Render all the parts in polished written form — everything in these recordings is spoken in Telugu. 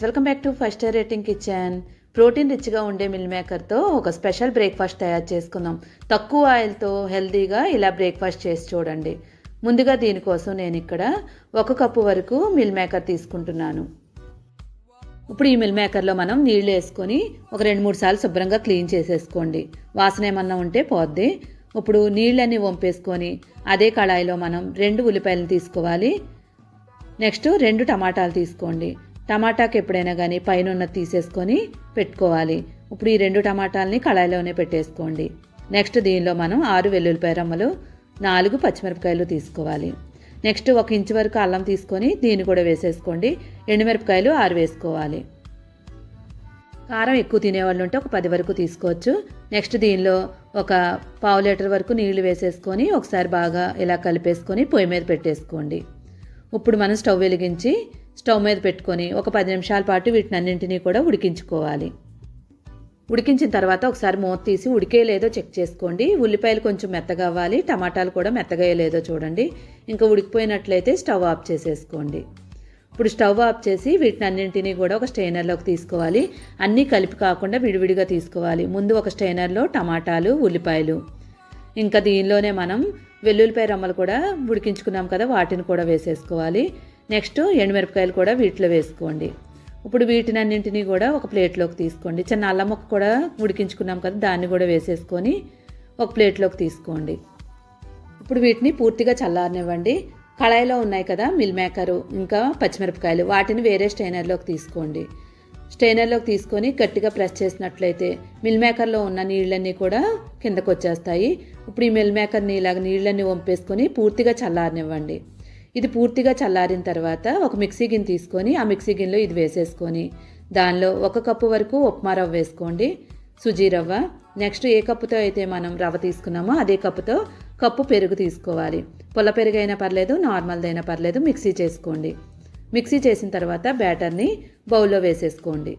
Welcome back to 5 star rating kitchen. Protein రిచ్గా ఉండే మిల్ మేకర్తో ఒక స్పెషల్ బ్రేక్ఫాస్ట్ తయారు చేసుకుందాం. తక్కువ ఆయిల్తో హెల్తీగా ఇలా బ్రేక్ఫాస్ట్ చేసి చూడండి. ముందుగా దీనికోసం నేను ఇక్కడ 1 కప్పు వరకు మిల్ మేకర్ తీసుకుంటున్నాను. ఇప్పుడు ఈ మిల్ మేకర్లో మనం నీళ్లు వేసుకొని ఒక 2-3 సార్లు శుభ్రంగా క్లీన్ చేసేసుకోండి. వాసన ఏమన్నా ఉంటే పోద్ది. ఇప్పుడు నీళ్ళన్నీ వంపేసుకొని అదే కళాయిలో మనం 2 ఉల్లిపాయలను తీసుకోవాలి. నెక్స్ట్ 2 టమాటాలు తీసుకోండి. టమాటాకి ఎప్పుడైనా కానీ పైన ఉన్నది తీసేసుకొని పెట్టుకోవాలి. ఇప్పుడు ఈ 2 టమాటాలని కళాయిలోనే పెట్టేసుకోండి. నెక్స్ట్ దీనిలో మనం 6 వెల్లుల్లిపాయ రమ్మలు, 4 పచ్చిమిరపకాయలు తీసుకోవాలి. నెక్స్ట్ 1 ఇంచు వరకు అల్లం తీసుకొని దీన్ని కూడా వేసేసుకోండి. ఎండుమిరపకాయలు 6 వేసుకోవాలి. కారం ఎక్కువ తినేవాళ్ళు ఉంటే ఒక 10 వరకు తీసుకోవచ్చు. నెక్స్ట్ దీనిలో ఒక 1/2 లీటర్ వరకు నీళ్లు వేసేసుకొని ఒకసారి బాగా ఇలా కలిపేసుకొని పొయ్యి మీద పెట్టేసుకోండి. ఇప్పుడు మనం స్టవ్ వెలిగించి స్టవ్ మీద పెట్టుకొని ఒక 10 నిమిషాల పాటు వీటినన్నింటినీ కూడా ఉడికించుకోవాలి. ఉడికించిన తర్వాత ఒకసారి మూత తీసి ఉడికే లేదో చెక్ చేసుకోండి. ఉల్లిపాయలు కొంచెం మెత్తగా అవ్వాలి, టమాటాలు కూడా మెత్తగా లేదో చూడండి. ఇంకా ఉడికిపోయినట్లయితే స్టవ్ ఆఫ్ చేసేసుకోండి. ఇప్పుడు స్టవ్ ఆఫ్ చేసి వీటినన్నింటినీ కూడా ఒక స్ట్రైనర్లోకి తీసుకోవాలి. అన్నీ కలిపి కాకుండా విడివిడిగా తీసుకోవాలి. ముందు ఒక స్ట్రైనర్లో టమాటాలు, ఉల్లిపాయలు, ఇంకా దీనిలోనే మనం వెల్లుల్లిపాయ రమ్మలు కూడా ఉడికించుకున్నాం కదా, వాటిని కూడా వేసేసుకోవాలి. నెక్స్ట్ ఎండుమిరపకాయలు కూడా వీటిలో వేసుకోండి. ఇప్పుడు వీటినన్నింటినీ కూడా ఒక ప్లేట్లోకి తీసుకోండి. చిన్న అల్లం ముక్క కూడా ఉడికించుకున్నాం కదా, దాన్ని కూడా వేసేసుకొని ఒక ప్లేట్లోకి తీసుకోండి. ఇప్పుడు వీటిని పూర్తిగా చల్లారనివ్వండి. కళాయిలో ఉన్నాయి కదా మిల్ మేకరు ఇంకా పచ్చిమిరపకాయలు, వాటిని వేరే స్ట్రైనర్లోకి తీసుకోండి. స్ట్రైనర్లోకి తీసుకొని గట్టిగా ప్రెస్ చేసినట్లయితే మిల్ మేకర్లో ఉన్న నీళ్ళన్నీ కూడా కిందకు వచ్చేస్తాయి. ఇప్పుడు ఈ మిల్ మేకర్ని ఇలాగ నీళ్ళన్నీ వంపేసుకొని పూర్తిగా చల్లారనివ్వండి. ఇది పూర్తిగా చల్లారిన తర్వాత ఒక మిక్సీ గిన్నె తీసుకొని ఆ మిక్సీ గిన్నెలో ఇది వేసేసుకొని దానిలో 1 కప్పు వరకు ఉప్మా రవ్వ వేసుకోండి, సుజీ రవ్వ. నెక్స్ట్ ఏ కప్పుతో అయితే మనం రవ్వ తీసుకున్నామో అదే కప్పుతో కప్పు పెరుగు తీసుకోవాలి. పుల్ల పెరుగు అయినా పర్లేదు, నార్మల్దైనా పర్లేదు, మిక్సీ చేసుకోండి. మిక్సీ చేసిన తర్వాత బ్యాటర్ని బౌల్లో వేసేసుకోండి.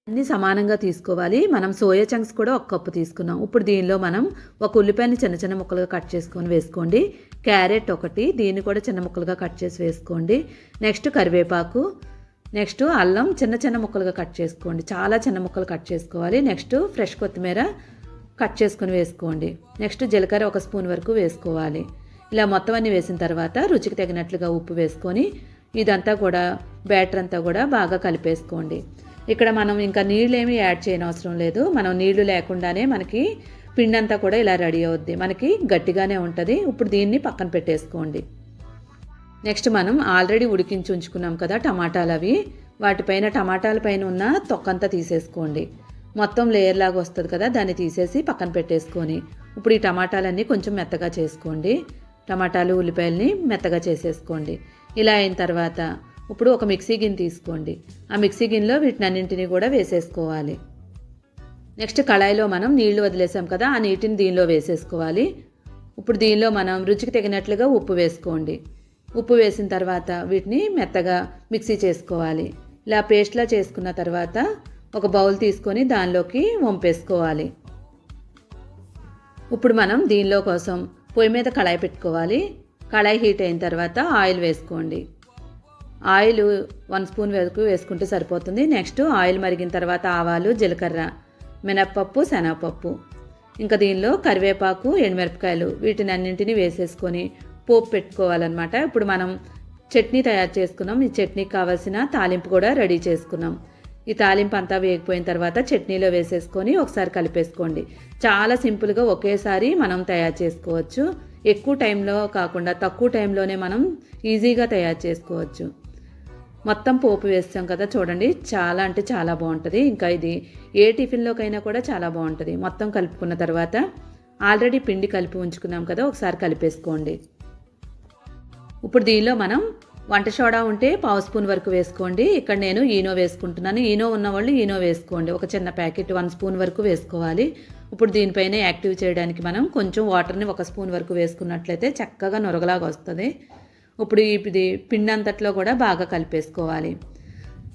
అన్నీ సమానంగా తీసుకోవాలి. మనం సోయా చంక్స్ కూడా 1 కప్పు తీసుకున్నాం. ఇప్పుడు దీనిలో మనం ఒక ఉల్లిపాయని చిన్న చిన్న ముక్కలుగా కట్ చేసుకొని వేసుకోండి. క్యారెట్ ఒకటి, దీన్ని కూడా చిన్న ముక్కలుగా కట్ చేసి వేసుకోండి. నెక్స్ట్ కరివేపాకు, నెక్స్ట్ అల్లం చిన్న చిన్న ముక్కలుగా కట్ చేసుకోండి, చాలా చిన్న ముక్కలు కట్ చేసుకోవాలి. నెక్స్ట్ ఫ్రెష్ కొత్తిమీర కట్ చేసుకొని వేసుకోండి. నెక్స్ట్ జీలకర్ర 1 స్పూన్ వరకు వేసుకోవాలి. ఇలా మొత్తం అన్నీ వేసిన తర్వాత రుచికి తగినట్లుగా ఉప్పు వేసుకొని ఇదంతా కూడా బ్యాటర్ అంతా కూడా బాగా కలిపేసుకోండి. ఇక్కడ మనం ఇంకా నీళ్ళు ఏమీ యాడ్ చేయనవసరం లేదు. మనం నీళ్లు లేకుండానే మనకి పిండి అంతా కూడా ఇలా రెడీ అవుద్ది, మనకి గట్టిగానే ఉంటుంది. ఇప్పుడు దీన్ని పక్కన పెట్టేసుకోండి. నెక్స్ట్ మనం ఆల్రెడీ ఉడికించి ఉంచుకున్నాం కదా టమాటాలు, అవి వాటిపైన టమాటాల పైన ఉన్న తొక్కంతా తీసేసుకోండి. మొత్తం లేయర్ లాగా వస్తుంది కదా, దాన్ని తీసేసి పక్కన పెట్టేసుకొని ఇప్పుడు ఈ టమాటాలన్నీ కొంచెం మెత్తగా చేసుకోండి. టమాటాలు ఉల్లిపాయలని మెత్తగా చేసేసుకోండి. ఇలా అయిన తర్వాత ఇప్పుడు ఒక మిక్సీ గిన్నె తీసుకోండి. ఆ మిక్సీ గిన్నెలో వీటినన్నింటినీ కూడా వేసేసుకోవాలి. నెక్స్ట్ కళాయిలో మనం నీళ్లు వదిలేసాం కదా, ఆ నీటిని దీనిలో వేసేసుకోవాలి. ఇప్పుడు దీనిలో మనం రుచికి తగినట్లుగా ఉప్పు వేసుకోండి. ఉప్పు వేసిన తర్వాత వీటిని మెత్తగా మిక్సీ చేసుకోవాలి. ఇలా పేస్ట్లా చేసుకున్న తర్వాత ఒక బౌల్ తీసుకొని దానిలోకి వంపేసుకోవాలి. ఇప్పుడు మనం దీనిలో కోసం పొయ్యి మీద కళాయి పెట్టుకోవాలి. కళాయి హీట్ అయిన తర్వాత ఆయిల్ వేసుకోండి. ఆయిల్ 1 స్పూన్ వరకు వేసుకుంటే సరిపోతుంది. నెక్స్ట్ ఆయిల్ మరిగిన తర్వాత ఆవాలు, జీలకర్ర, మినప్పప్పు, శనగపప్పు, ఇంకా దీనిలో కరివేపాకు, ఎండుమిరపకాయలు, వీటిని అన్నింటినీ వేసేసుకొని పోపు పెట్టుకోవాలన్నమాట. ఇప్పుడు మనం చట్నీ తయారు చేసుకున్నాం. ఈ చట్నీకి కావాల్సిన తాలింపు కూడా రెడీ చేసుకున్నాం. ఈ తాలింపు అంతా వేగిపోయిన తర్వాత చట్నీలో వేసేసుకొని ఒకసారి కలిపేసుకోండి. చాలా సింపుల్గా ఒకేసారి మనం తయారు చేసుకోవచ్చు. ఎక్కువ టైంలో కాకుండా తక్కువ టైంలోనే మనం ఈజీగా తయారు చేసుకోవచ్చు. మొత్తం పోపు వేస్తాం కదా, చూడండి చాలా అంటే చాలా బాగుంటుంది. ఇంకా ఇది ఏ టిఫిన్లోకైనా కూడా చాలా బాగుంటుంది. మొత్తం కలుపుకున్న తర్వాత ఆల్రెడీ పిండి కలిపి ఉంచుకున్నాం కదా, ఒకసారి కలిపేసుకోండి. ఇప్పుడు దీనిలో మనం వంట సోడా ఉంటే 1/2 స్పూన్ వరకు వేసుకోండి. ఇక్కడ నేను ఈనో వేసుకుంటున్నాను. ఈనో ఉన్నవాళ్ళు ఈనో వేసుకోండి. ఒక చిన్న ప్యాకెట్ 1 స్పూన్ వరకు వేసుకోవాలి. ఇప్పుడు దీనిపైన యాక్టివ్ చేయడానికి మనం కొంచెం వాటర్ని 1 స్పూన్ వరకు వేసుకున్నట్లయితే చక్కగా నొరగలాగా వస్తుంది. ఇప్పుడు ఇది పిండి అంతట్లో కూడా బాగా కలిపేసుకోవాలి.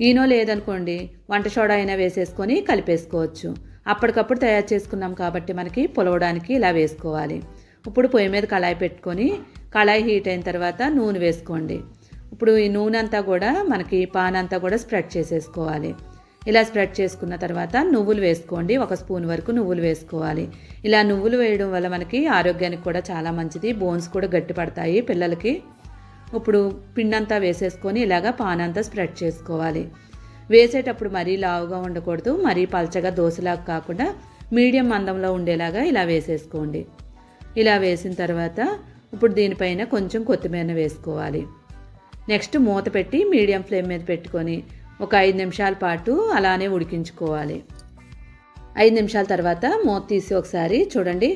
ఈనో లేదనుకోండి వంట సోడా అయినా వేసేసుకొని కలిపేసుకోవచ్చు. అప్పటికప్పుడు తయారు చేసుకున్నాం కాబట్టి మనకి పులవడానికి ఇలా వేసుకోవాలి. ఇప్పుడు పొయ్యి మీద కళాయి పెట్టుకొని కళాయి హీట్ అయిన తర్వాత నూనె వేసుకోండి. ఇప్పుడు ఈ నూనె అంతా కూడా మనకి పాన్ అంతా కూడా స్ప్రెడ్ చేసేసుకోవాలి. ఇలా స్ప్రెడ్ చేసుకున్న తర్వాత నువ్వులు వేసుకోండి. 1 స్పూన్ వరకు నువ్వులు వేసుకోవాలి. ఇలా నువ్వులు వేయడం వల్ల మనకి ఆరోగ్యానికి కూడా చాలా మంచిది. బోన్స్ కూడా గట్టిపడతాయి పిల్లలకి. ఇప్పుడు పిండంతా వేసేసుకొని ఇలాగా పాన్ అంతా స్ప్రెడ్ చేసుకోవాలి. వేసేటప్పుడు మరీ లావుగా ఉండకూడదు, మరీ పల్చగా దోశలాగా కాకుండా మీడియం మందంలో ఉండేలాగా ఇలా వేసేసుకోండి. ఇలా వేసిన తర్వాత ఇప్పుడు దీనిపైన కొంచెం కొత్తిమీర వేసుకోవాలి. నెక్స్ట్ మూత పెట్టి మీడియం ఫ్లేమ్ మీద పెట్టుకొని ఒక 5 నిమిషాల పాటు అలానే ఉడికించుకోవాలి. 5 నిమిషాల తర్వాత మూత తీసి ఒకసారి చూడండి,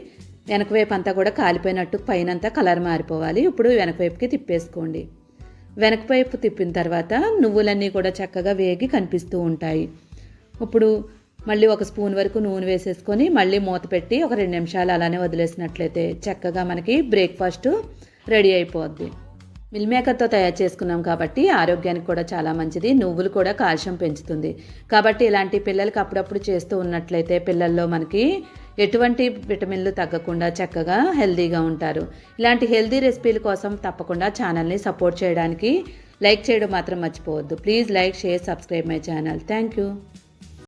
వెనక వైపు అంతా కూడా కాలిపోయినట్టు పైనంతా కలర్ మారిపోవాలి. ఇప్పుడు వెనక వైపుకి తిప్పేసుకోండి. వెనక వైపు తిప్పిన తర్వాత నువ్వులన్నీ కూడా చక్కగా వేగి కనిపిస్తూ ఉంటాయి. ఇప్పుడు మళ్ళీ 1 స్పూన్ వరకు నూనె వేసేసుకొని మళ్ళీ మూత పెట్టి ఒక 2 నిమిషాలు అలానే వదిలేసినట్లయితే చక్కగా మనకి బ్రేక్ఫాస్ట్ రెడీ అయిపోద్ది. మిల్ మేకర్తో తయారు చేసుకున్నాం కాబట్టి ఆరోగ్యానికి కూడా చాలా మంచిది. నువ్వులు కూడా కాల్షియం పెంచుతుంది. కాబట్టి ఇలాంటి పిల్లలకి అప్పుడప్పుడు చేస్తూ ఉన్నట్లయితే పిల్లల్లో మనకి ఎటువంటి విటమిన్లు తగ్గకుండా చక్కగా హెల్తీగా ఉంటారు. ఇలాంటి హెల్తీ రెసిపీల కోసం తప్పకుండా ఛానల్ని సపోర్ట్ చేయడానికి లైక్ చేయడం మాత్రం మర్చిపోవద్దు. Please like, share, subscribe my channel. Thank you.